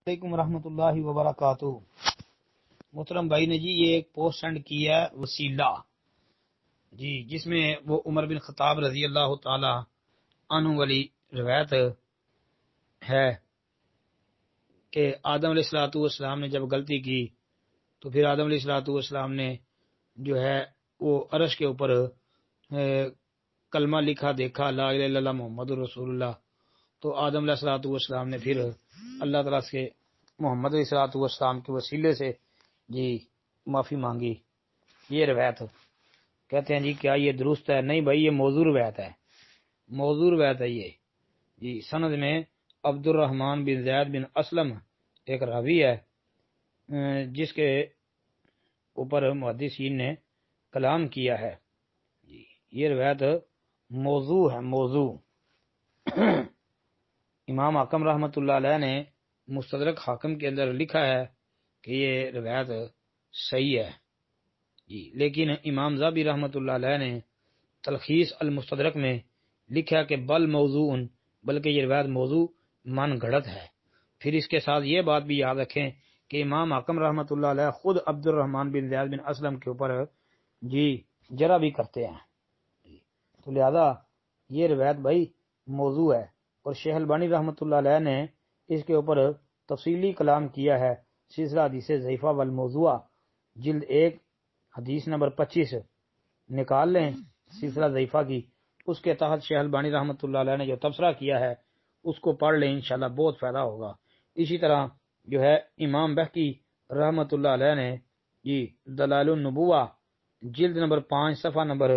علیکم ورحمۃ اللہ وبرکاتہ۔ محترم بھائی نے جی یہ ایک پوسٹ سینڈ کیا ہے وسیلہ جی، جس میں وہ عمر بن خطاب رضی اللہ تعالی عنہ والی روایت ہے کہ آدم علیہ الصلوۃ والسلام نے جب غلطی کی تو پھر آدم علیہ الصلوۃ والسلام نے جو ہے وہ عرش کے اوپر کلمہ لکھا، دیکھا لا الہ الا اللہ محمد رسول اللہ، تو آدم علیہ الصلوۃ والسلام نے پھر اللہ تعالیٰ سے محمد علیہ الصلوۃ والسلام کے وسیلے سے جی معافی مانگی۔ یہ روایت کہتے ہیں جی کیا یہ درست ہے؟ نہیں بھائی، یہ موضوع روایت ہے، موضوع روایت ہے یہ جی۔ سند میں عبد الرحمن بن زید بن اسلم ایک راوی ہے جس کے اوپر محدثین نے کلام کیا ہے جی۔ یہ روایت موضوع ہے، موضوع۔ امام حاکم رحمۃ اللہ علیہ نے مستدرک حاکم کے اندر لکھا ہے کہ یہ روایت صحیح ہے جی، لیکن امام ذہبی رحمۃ اللہ علیہ نے تلخیص المستدرک میں لکھا کہ بل موضوع، بلکہ یہ روایت موضوع من گھڑت ہے۔ پھر اس کے ساتھ یہ بات بھی یاد رکھیں کہ امام حاکم رحمۃ اللہ علیہ خود عبد الرحمن بن زید بن اسلم کے اوپر جی جرح بھی کرتے ہیں، تو لہذا یہ روایت بھائی موضوع ہے۔ اور شیخ البانی رحمۃ اللہ علیہ نے اس کے اوپر تفصیلی کلام کیا ہے، سلسلہ حدیث ضعیفہ والموضوع جلد 1 حدیث نمبر 25 نکال لیں سلسلہ ضعیفہ کی، اس کے تحت شیخ البانی رحمۃ اللہ علیہ نے جو تبصرہ کیا ہے اس کو پڑھ لیں، انشاءاللہ بہت فائدہ ہوگا۔ اسی طرح جو ہے امام بہقی رحمۃ اللہ علیہ نے جی دلائل النبوہ جلد نمبر 5 صفحہ نمبر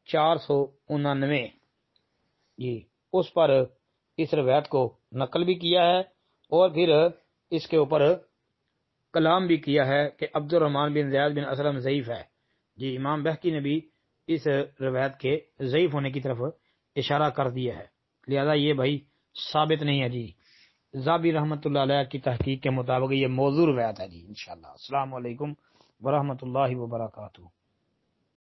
499 جی اس پر اس روایت کو نقل بھی کیا ہے اور پھر اس کے اوپر کلام بھی کیا ہے کہ عبد الرحمن بن زید بن اسلم ضعیف ہے جی۔ امام بہقی نے بھی اس روایت کے ضعیف ہونے کی طرف اشارہ کر دیا ہے، لہذا یہ بھائی ثابت نہیں ہے جی۔ ذہبی رحمۃ اللہ علیہ کی تحقیق کے مطابق یہ موضوع روایت ہے جی انشاءاللہ۔ السلام علیکم ورحمۃ اللہ وبرکاتہ۔